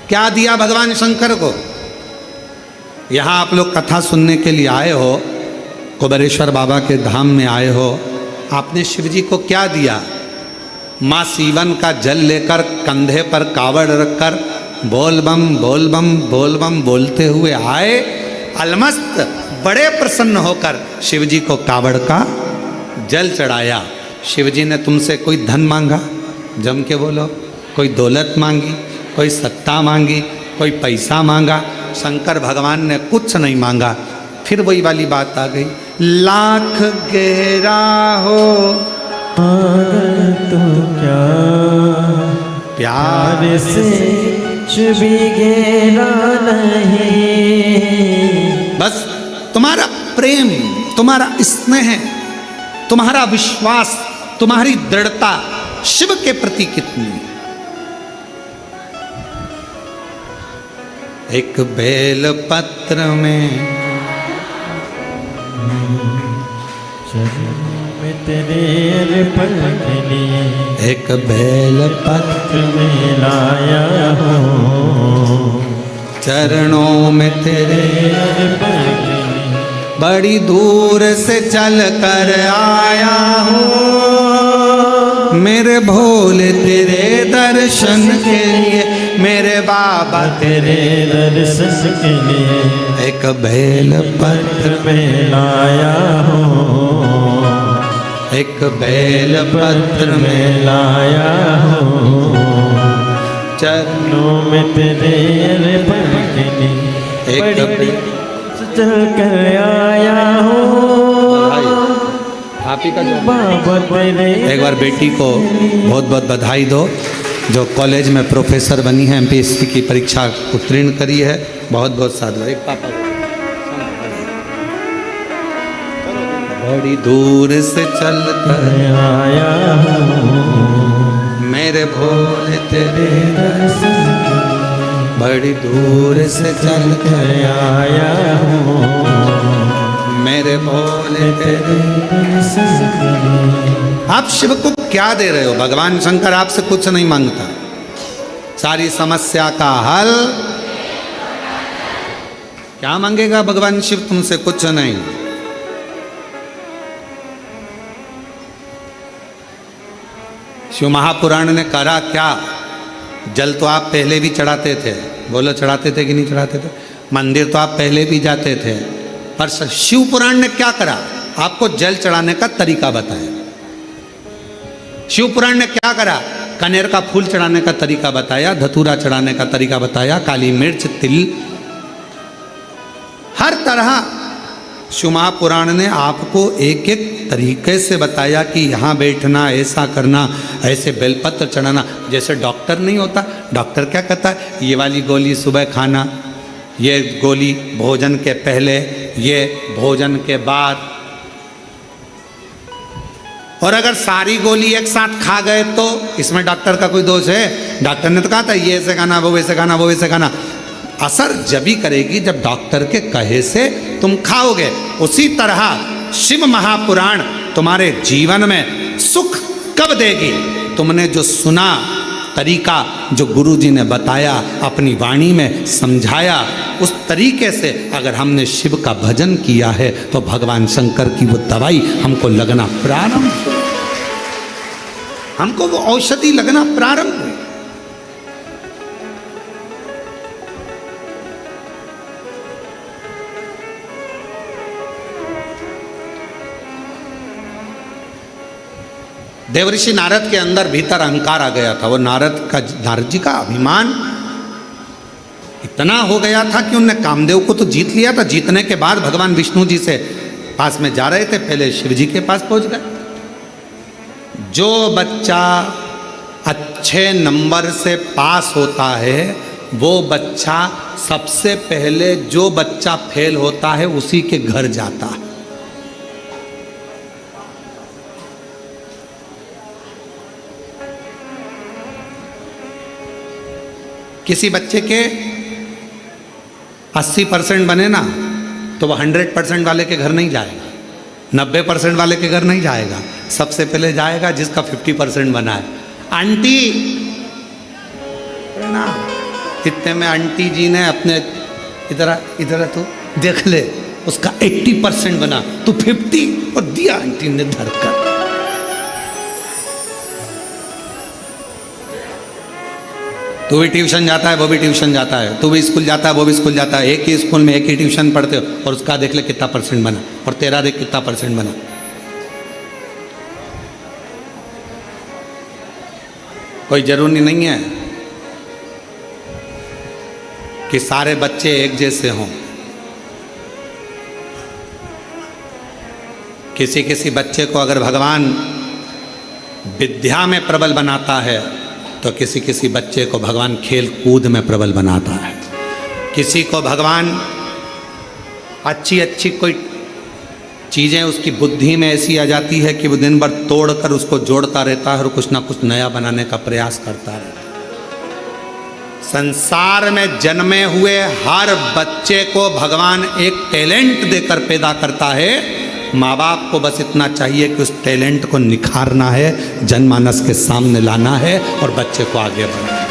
क्या दिया भगवान शंकर को? यहां आप लोग कथा सुनने के लिए आए हो, कुबेरेश्वर बाबा के धाम में आए हो, आपने शिव जी को क्या दिया? माँ सीवन का जल लेकर कंधे पर कावड़ रखकर बोल बम बोल बम बोल बम बोलते हुए आए, अलमस्त बड़े प्रसन्न होकर शिव जी को कावड़ का जल चढ़ाया। शिव जी ने तुमसे कोई धन मांगा? जम के बोलो। कोई दौलत मांगी? कोई सत्ता मांगी? कोई पैसा मांगा? शंकर भगवान ने कुछ नहीं मांगा। फिर वही वाली बात आ गई, लाख गहरा हो तो क्या प्यार से कुछ भी गहरा नहीं। बस तुम्हारा प्रेम, तुम्हारा स्नेह, तुम्हारा विश्वास, तुम्हारी दृढ़ता शिव के प्रति कितनी। एक बेल पत्र में तेरे अर्पण के लिए एक बेल पत्र में लाया हूँ, चरणों में तेरे अर्पण के लिए बड़ी दूर से चल कर आया हूँ, मेरे भोले तेरे दर्शन के लिए, मेरे बाबा तेरे दर्शन के लिए एक बेल पत्र में लाया हूँ, एक बेल पत्र में में लाया हूँ, चरणों चरणों में तेरे अर्पण के लिए एक बड़ी चल कर आया हूँ। आप ही का जो बाबा तेरे एक बार बेटी को बहुत बहुत बधाई दो, जो कॉलेज में प्रोफेसर बनी है, एमपीएससी की परीक्षा उत्तीर्ण करी है, बहुत बहुत साधु। एक पापा को बड़ी दूर से चल कर आया हूँ, मेरे भोले तेरे दर्शन बड़ी दूर से चल कर आया हूँ, मेरे भोले तेरे। आप शिव को क्या दे रहे हो? भगवान शंकर आपसे कुछ नहीं मांगता, सारी समस्या का हल क्या मांगेगा भगवान शिव तुमसे? कुछ नहीं। शिव महापुराण ने करा क्या? जल तो आप पहले भी चढ़ाते थे, बोलो चढ़ाते थे कि नहीं चढ़ाते थे? मंदिर तो आप पहले भी जाते थे, पर शिव पुराण ने क्या करा? आपको जल चढ़ाने का तरीका बताया। शिव पुराण ने क्या करा? कनेर का फूल चढ़ाने का तरीका बताया, धतूरा चढ़ाने का तरीका बताया, काली मिर्च, तिल, हर तरह शिव महापुराण ने आपको एक एक तरीके से बताया कि यहाँ बैठना, ऐसा करना, ऐसे बेलपत्र चढ़ाना। जैसे डॉक्टर नहीं होता, डॉक्टर क्या कहता है? ये वाली गोली सुबह खाना, ये गोली भोजन के पहले, ये भोजन के बाद। और अगर सारी गोली एक साथ खा गए तो इसमें डॉक्टर का कोई दोष है? डॉक्टर ने तो कहा था ये ऐसे खाना, वो वैसे खाना, वो वैसे खाना। असर जब ही करेगी जब डॉक्टर के कहे से तुम खाओगे। उसी तरह शिव महापुराण तुम्हारे जीवन में सुख कब देगी? तुमने जो सुना तरीका, जो गुरुजी ने बताया, अपनी वाणी में समझाया, उस तरीके से अगर हमने शिव का भजन किया है तो भगवान शंकर की वो दवाई हमको लगना प्रारंभ, हमको वो औषधि लगना प्रारंभ। देवऋषि नारद के अंदर भीतर अहंकार आ गया था। वो नारद जी का अभिमान इतना हो गया था कि उनने कामदेव को तो जीत लिया था। जीतने के बाद भगवान विष्णु जी से पास में जा रहे थे, पहले शिव जी के पास पहुंच गए। जो बच्चा अच्छे नंबर से पास होता है वो बच्चा सबसे पहले, जो बच्चा फेल होता है उसी के घर जाता है। किसी बच्चे के 80% बने ना तो वह 100% वाले के घर नहीं जाएगा, 90% वाले के घर नहीं जाएगा, सबसे पहले जाएगा जिसका 50% बना है। आंटी प्रणाम। इतने में आंटी जी ने अपने इधर तू देख ले, उसका 80% बना, तू 50 और दिया आंटी ने धरकर। तू भी ट्यूशन जाता है, वो भी ट्यूशन जाता है, तू भी स्कूल जाता है, वो भी स्कूल जाता है, एक ही स्कूल में एक ही ट्यूशन पढ़ते हो, और उसका देख ले कितना % बना, और तेरा देख कितना % बना। कोई जरूरी नहीं है कि सारे बच्चे एक जैसे हों। किसी किसी बच्चे को अगर भगवान विद्या में प्रबल बनाता है तो किसी किसी बच्चे को भगवान खेल कूद में प्रबल बनाता है। किसी को भगवान अच्छी अच्छी कोई चीज़ें उसकी बुद्धि में ऐसी आ जाती है कि वो दिन भर तोड़ कर उसको जोड़ता रहता है और कुछ ना कुछ नया बनाने का प्रयास करता रहता है। संसार में जन्मे हुए हर बच्चे को भगवान एक टैलेंट देकर पैदा करता है। माँ बाप को बस इतना चाहिए कि उस टैलेंट को निखारना है, जनमानस के सामने लाना है और बच्चे को आगे बढ़ाना है।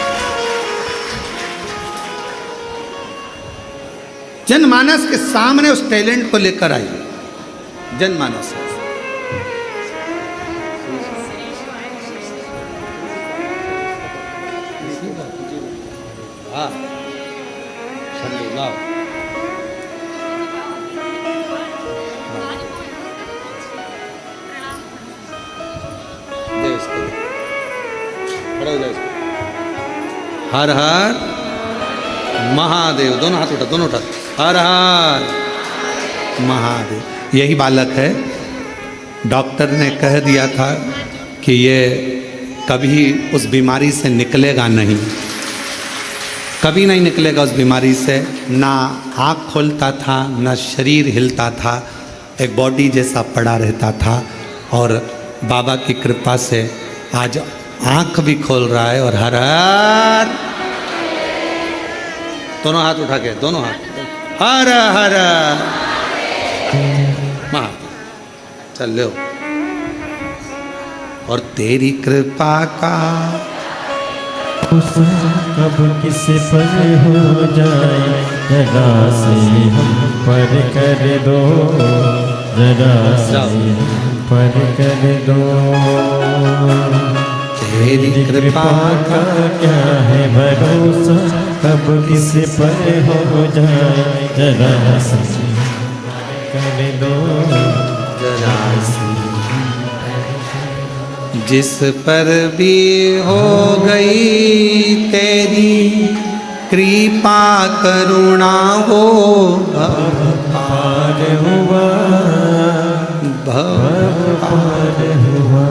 जनमानस के सामने उस टैलेंट को लेकर आइए। जनमानस हाँ हर हर महादेव। दोनों हाथ उठा, दोनों उठा। हर हर महादेव। यही बालक है, डॉक्टर ने कह दिया था कि ये कभी उस बीमारी से निकलेगा नहीं, कभी नहीं निकलेगा उस बीमारी से। ना आँख खोलता था, ना शरीर हिलता था, एक बॉडी जैसा पड़ा रहता था। और बाबा की कृपा से आज आँख भी खोल रहा है। और हर हर, दोनों हाथ उठा के, दोनों हाथ, हर हर महादेव। चल लो। और तेरी कृपा का कब किस पर हो जाए, जरा से हम पर कर दो, जरा से हम पर कर दो। तेरी कृपा का क्या है भरोसा, कब किस पर हो जाए, जरा से कर दो, जरा से। जिस पर भी हो गई तेरी कृपा करुणा, वो भव पार हुआ, भव पार हुआ।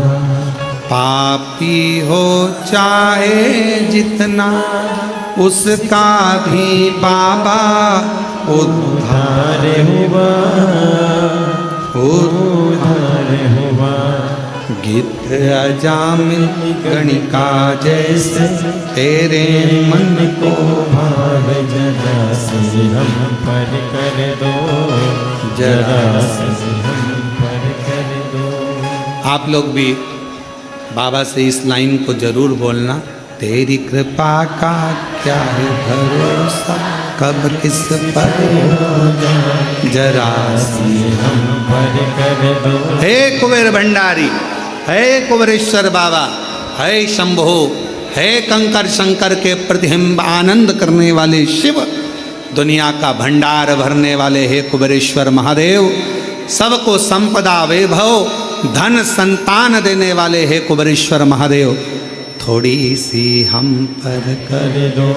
पापी हो चाहे जितना, उसका भी बाबा उद्धार हुआ, उद्धार हुआ। गिद्ध अजामिल गणिका जैसे तेरे मन को भाव, जरा से हम पर कर दो, जरा से हम पर कर दो। आप लोग भी बाबा से इस लाइन को जरूर बोलना। तेरी कृपा का क्या है भरोसा, कब किस पर हो जाए, जरा से हम पर कर दो। हे कुबेर भंडारी, हे कुबेरेश्वर बाबा, हे शंभो, हे कंकर शंकर के प्रतिबिंब आनंद करने वाले शिव, दुनिया का भंडार भरने वाले हे कुबेरेश्वर महादेव, सबको संपदा वैभव धन संतान देने वाले हे कुबेरेश्वर महादेव, थोड़ी सी हम पर कर दो,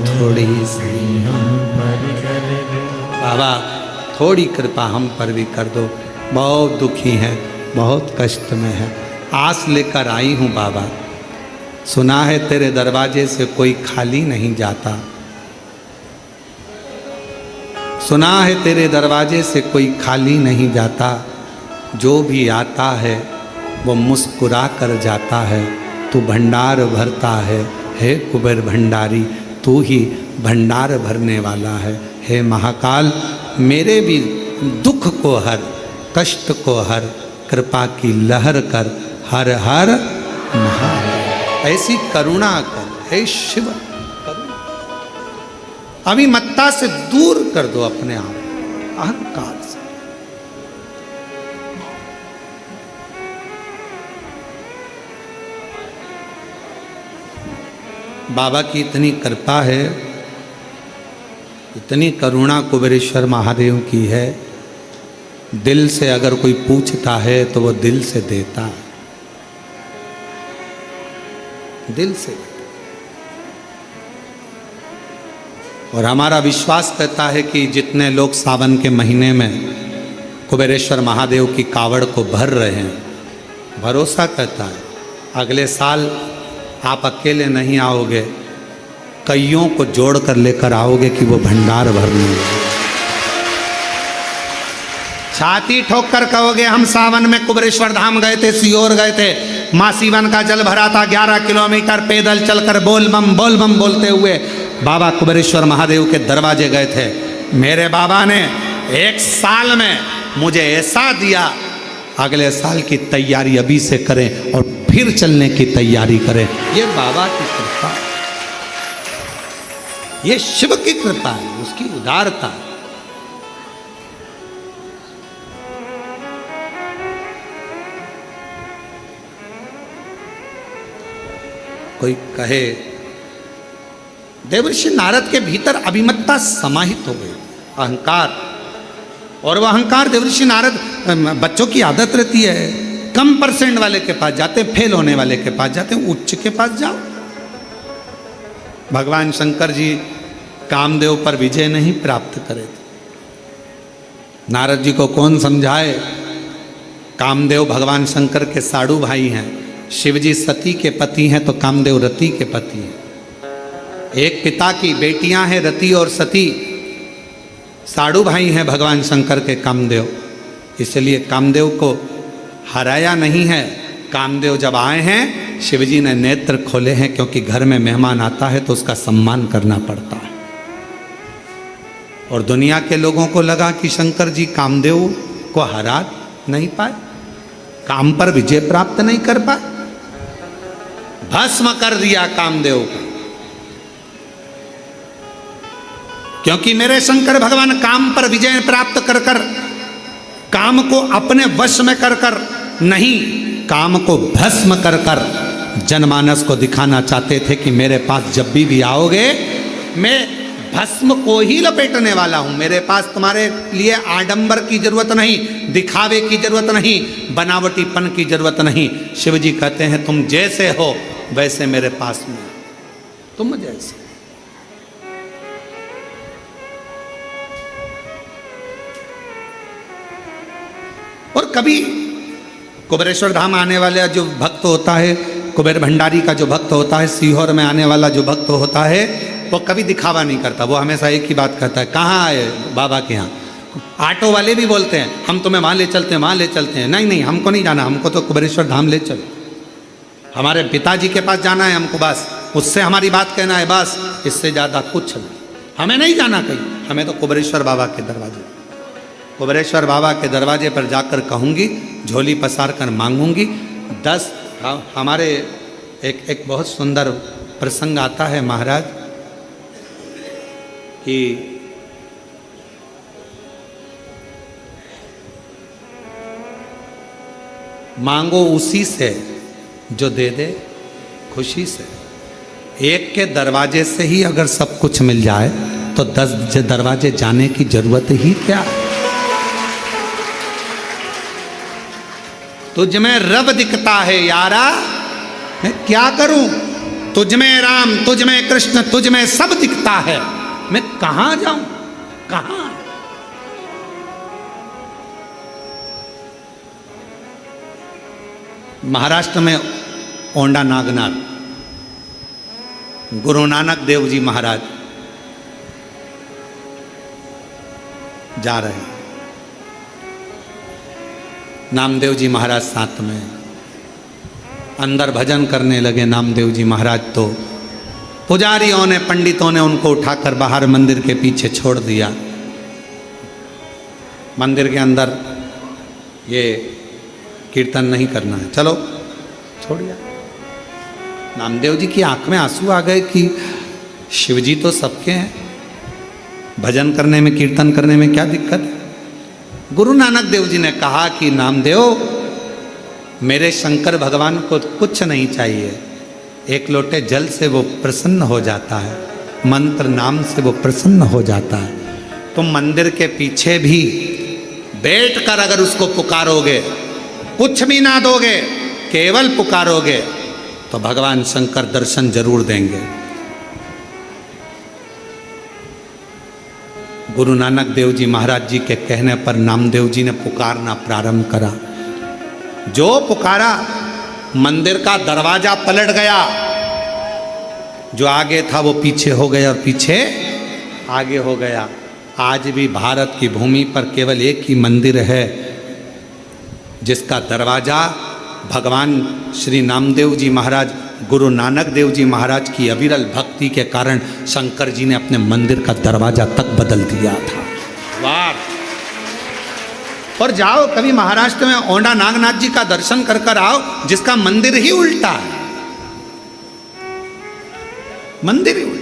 थोड़ी सी हम पर कर दो। बाबा थोड़ी कृपा हम पर भी कर दो। बहुत दुखी हैं, बहुत कष्ट में है, आस लेकर आई हूँ बाबा। सुना है तेरे दरवाजे से कोई खाली नहीं जाता, सुना है तेरे दरवाजे से कोई खाली नहीं जाता। जो भी आता है वो मुस्कुरा कर जाता है, तू भंडार भरता है हे कुबेर भंडारी, तू ही भंडार भरने वाला है। हे महाकाल, मेरे भी दुख को हर, कष्ट को हर, कृपा की लहर कर, हर हर महादेव। ऐसी करुणा कर हे शिव, करुणा। अभिमत्ता से दूर कर दो अपने आप, अहंकार से। बाबा की इतनी कृपा है, इतनी करुणा कुबेरेश्वर महादेव की है, दिल से अगर कोई पूछता है तो वो दिल से देता है, दिल से। और हमारा विश्वास कहता है कि जितने लोग सावन के महीने में कुबेरेश्वर महादेव की कावड़ को भर रहे हैं, भरोसा कहता है अगले साल आप अकेले नहीं आओगे, कईयों को जोड़ कर लेकर आओगे कि वो भंडार भरने। छाती ठोक कर कहोगे हम सावन में कुबेरेश्वर धाम गए थे, सीहोर गए थे, माँ सीवन का जल भरा था, 11 किलोमीटर पैदल चलकर बोल बम बोलते हुए बाबा कुबेरेश्वर महादेव के दरवाजे गए थे। मेरे बाबा ने 1 साल में मुझे ऐसा दिया, अगले साल की तैयारी अभी से करें और फिर चलने की तैयारी करें। ये बाबा की कृपा, ये शिव की कृपा है, उसकी उदारता। कोई कहे देवर्षि नारद के भीतर अभिमत्ता समाहित हो गई, अहंकार। और वह अहंकार देवर्षि नारद, बच्चों की आदत रहती है, कम परसेंट वाले के पास जाते, फेल होने वाले के पास जाते, उच्च के पास जाओ। भगवान शंकर जी कामदेव पर विजय नहीं प्राप्त करे थे। नारद जी को कौन समझाए? कामदेव भगवान शंकर के साड़ू भाई हैं, शिवजी सती के पति हैं तो कामदेव रति के पति हैं। एक पिता की बेटियां हैं रति और सती, साड़ू भाई हैं भगवान शंकर के कामदेव। इसलिए कामदेव को हराया नहीं है। कामदेव जब आए हैं, शिवजी ने नेत्र खोले हैं, क्योंकि घर में मेहमान आता है तो उसका सम्मान करना पड़ता है। और दुनिया के लोगों को लगा कि शंकर जी कामदेव को हरा नहीं पाए, काम पर विजय प्राप्त नहीं कर पाए, भस्म कर दिया कामदेव को। क्योंकि मेरे शंकर भगवान काम पर विजय प्राप्त कर कर, काम को अपने वश में कर कर नहीं, काम को भस्म कर कर जनमानस को दिखाना चाहते थे कि मेरे पास जब भी आओगे, मैं भस्म को ही लपेटने वाला हूं। मेरे पास तुम्हारे लिए आडंबर की जरूरत नहीं, दिखावे की जरूरत नहीं, बनावटीपन की जरूरत नहीं। शिवजी कहते हैं तुम जैसे हो वैसे मेरे पास में, तुम जैसे। और कभी कुबेरेश्वर धाम आने वाला जो भक्त होता है, कुबेर भंडारी का जो भक्त होता है, सीहोर में आने वाला जो भक्त होता है, वो कभी दिखावा नहीं करता। वो हमेशा एक ही बात कहता है, कहाँ आए बाबा के यहाँ। ऑटो वाले भी बोलते हैं हम तुम्हें वहाँ ले चलते हैं, वहाँ ले चलते हैं। नहीं नहीं, हमको नहीं जाना, हमको तो कुबेरेश्वर धाम ले चलो। हमारे पिताजी के पास जाना है हमको, बस उससे हमारी बात कहना है, बस इससे ज़्यादा कुछ नहीं। हमें नहीं जाना कहीं, हमें तो कुबेरेश्वर बाबा के दरवाजे, कुबेरेश्वर बाबा के दरवाजे पर जाकर कहूँगी, झोली पसार कर मांगूंगी। 10 हमारे एक बहुत सुंदर प्रसंग आता है महाराज कि मांगो उसी से जो दे दे खुशी से। एक के दरवाजे से ही अगर सब कुछ मिल जाए तो 10 दरवाजे जाने की जरूरत ही क्या। तुझ में रब दिखता है यारा, मैं क्या करूं? तुझ में राम, तुझ में कृष्ण, तुझ में सब दिखता है, मैं कहां जाऊं, कहां? महाराष्ट्र में ओंडा नागनाथ गुरु नानक देव जी महाराज जा रहे हैं, नामदेव जी महाराज साथ में। अंदर भजन करने लगे नामदेव जी महाराज, तो पुजारियों ने, पंडितों ने उनको उठाकर बाहर मंदिर के पीछे छोड़ दिया। मंदिर के अंदर ये कीर्तन नहीं करना है, चलो छोड़ दिया। नामदेव जी की आंख में आंसू आ गए कि शिव जी तो सबके हैं, भजन करने में, कीर्तन करने में क्या दिक्कत है। गुरु नानक देव जी ने कहा कि नामदेव, मेरे शंकर भगवान को कुछ नहीं चाहिए, एक लोटे जल से वो प्रसन्न हो जाता है, मंत्र नाम से वो प्रसन्न हो जाता है। तुम मंदिर के पीछे भी बैठकर अगर उसको पुकारोगे, कुछ भी ना दोगे, केवल पुकारोगे, तो भगवान शंकर दर्शन जरूर देंगे। गुरु नानक देव जी महाराज जी के कहने पर नामदेव जी ने पुकारना प्रारंभ करा। जो पुकारा, मंदिर का दरवाजा पलट गया। जो आगे था वो पीछे हो गया और पीछे आगे हो गया। आज भी भारत की भूमि पर केवल एक ही मंदिर है जिसका दरवाजा भगवान श्री नामदेव जी महाराज, गुरु नानक देव जी महाराज की अविरल भक्ति के कारण शंकर जी ने अपने मंदिर का दरवाजा तक बदल दिया था। वाह! और जाओ कभी महाराष्ट्र में औंढा नागनाथ जी का दर्शन कर कर आओ, जिसका मंदिर ही उल्टा है, मंदिर ही उल्टा।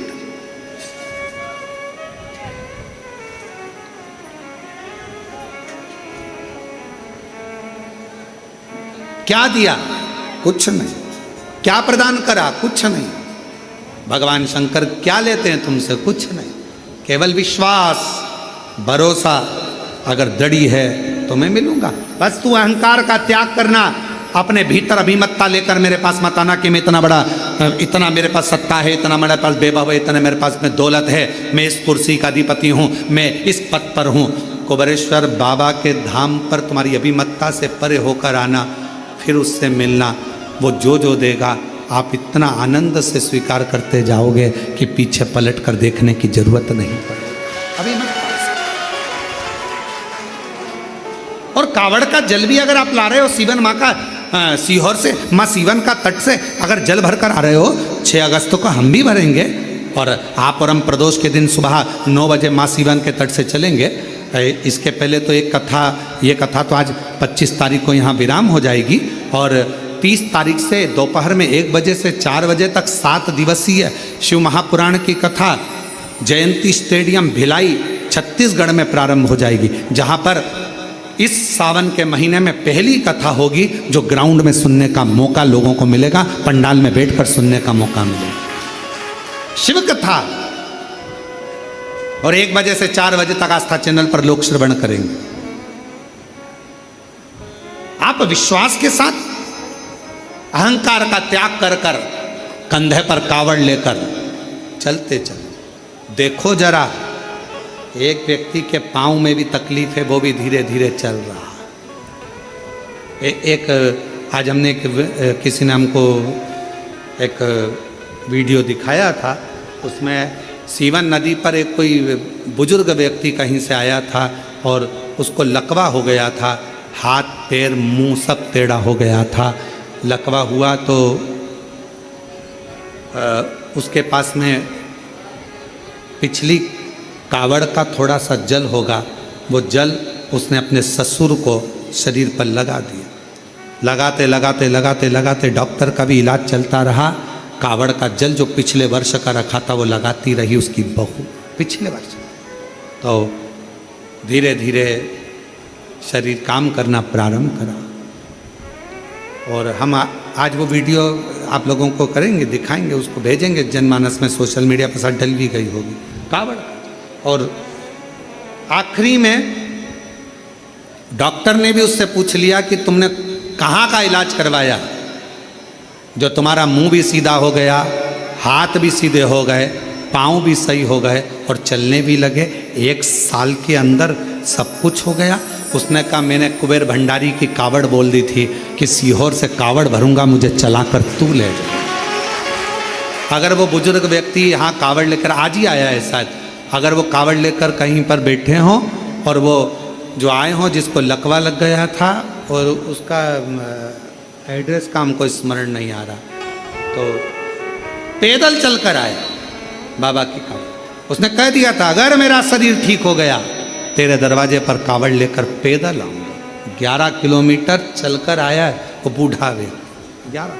क्या दिया? कुछ नहीं। क्या प्रदान करा? कुछ नहीं। भगवान शंकर क्या लेते हैं तुमसे? कुछ नहीं। केवल विश्वास, भरोसा अगर दृढ़ है तो मैं मिलूंगा। बस तू अहंकार का त्याग करना, अपने भीतर अभिमतता लेकर मेरे पास मत आना कि मैं इतना बड़ा, इतना मेरे पास सत्ता है, इतना मेरे पास वैभव है, इतना मेरे पास में दौलत है, मैं इस कुर्सी का अधिपति हूँ, मैं इस पद पर हूँ। कुबेरेश्वर बाबा के धाम पर तुम्हारी अभिमतता से परे होकर आना, फिर उससे मिलना। वो जो देगा आप इतना आनंद से स्वीकार करते जाओगे कि पीछे पलट कर देखने की जरूरत नहीं पड़ेगी। अभिमतता। और कावड़ का जल भी अगर आप ला रहे हो सीवन माँ का, सीहोर से, माँ सीवन का तट से अगर जल भर कर आ रहे हो, 6 अगस्त को हम भी भरेंगे। और आप और हम प्रदोष के दिन सुबह 9 बजे माँ सीवन के तट से चलेंगे। इसके पहले तो एक कथा, ये कथा तो आज 25 तारीख को यहाँ विराम हो जाएगी और 30 तारीख से दोपहर में 1 बजे से 4 बजे तक 7 दिवसीय शिव महापुराण की कथा जयंती स्टेडियम भिलाई छत्तीसगढ़ में प्रारंभ हो जाएगी, जहाँ पर इस सावन के महीने में पहली कथा होगी जो ग्राउंड में सुनने का मौका लोगों को मिलेगा, पंडाल में बैठकर सुनने का मौका मिलेगा। शिव कथा। और 1 बजे से 4 बजे तक आस्था चैनल पर लोग श्रवण करेंगे। आप विश्वास के साथ अहंकार का त्याग कर कर कंधे पर कावड़ लेकर चलते चलते देखो जरा, एक व्यक्ति के पांव में भी तकलीफ है, वो भी धीरे धीरे चल रहा। एक आज हमने किसी ने हमको एक वीडियो दिखाया था, उसमें सीवन नदी पर एक कोई बुजुर्ग व्यक्ति कहीं से आया था और उसको लकवा हो गया था, हाथ पैर मुंह सब टेढ़ा हो गया था। लकवा हुआ तो उसके पास में पिछली कावड़ का थोड़ा सा जल होगा, वो जल उसने अपने ससुर को शरीर पर लगा दिया। लगाते लगाते लगाते लगाते डॉक्टर का भी इलाज चलता रहा। कावड़ का जल जो पिछले वर्ष का रखा था वो लगाती रही उसकी बहू पिछले वर्ष। तो धीरे धीरे शरीर काम करना प्रारंभ करा। और हम आज वो वीडियो आप लोगों को करेंगे, दिखाएंगे, उसको भेजेंगे जनमानस में, सोशल मीडिया पर सब डल भी गई होगी कावड़। और आखिरी में डॉक्टर ने भी उससे पूछ लिया कि तुमने कहाँ का इलाज करवाया, जो तुम्हारा मुंह भी सीधा हो गया, हाथ भी सीधे हो गए, पाँव भी सही हो गए और चलने भी लगे, 1 साल के अंदर सब कुछ हो गया। उसने कहा मैंने कुबेर भंडारी की कावड़ बोल दी थी कि सीहोर से कावड़ भरूंगा, मुझे चलाकर तू ले जा। अगर वो बुजुर्ग व्यक्ति यहाँ कावड़ लेकर आज ही आया है शायद, अगर वो कावड़ लेकर कहीं पर बैठे हों और वो जो आए हों जिसको लकवा लग गया था और उसका एड्रेस का हमको स्मरण नहीं आ रहा, तो पैदल चल कर आए बाबा की कावड़। उसने कह दिया था अगर मेरा शरीर ठीक हो गया तेरे दरवाजे पर कावड़ लेकर पैदल आऊंगा। 11 किलोमीटर चलकर आया है वो बूढ़ा वे 11